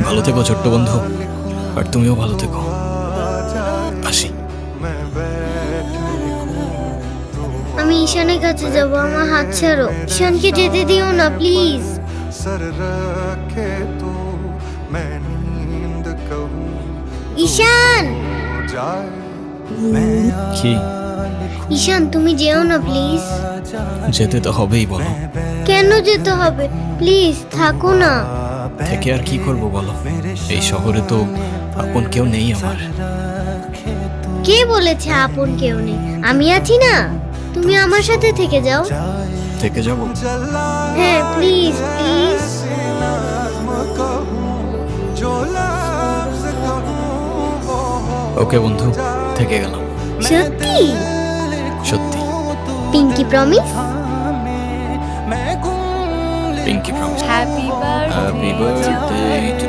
ভালো থেকো ছোট্ট বন্ধু, আর তুমিও ভালো থেকো। আসি। আমি ঈশানের কাছে যাব, আমার হাত ছাড়ো। ঈশানকে যেতে দিও না প্লিজ। ঈশান, কি? ঈশান তুমি যেও না প্লিজ। যেতে তো হবেই, বলো। কেন যেতে হবে? প্লিজ থাকো না। থেকে আর কি করব বলো, এই শহরে তো আপন কেউ নেই আমার। কে বলেছে আপন কেউ নেই? আমি আছি না, তুমি আমার সাথে থেকে যাও। থেকে যাব? হ্যাঁ প্লিজ প্লিজ। ওকে বন্ধু, থেকে গেলাম। সত্যি? সত্যি। Pinky promise? Pinky promise. Happy happy birthday birthday.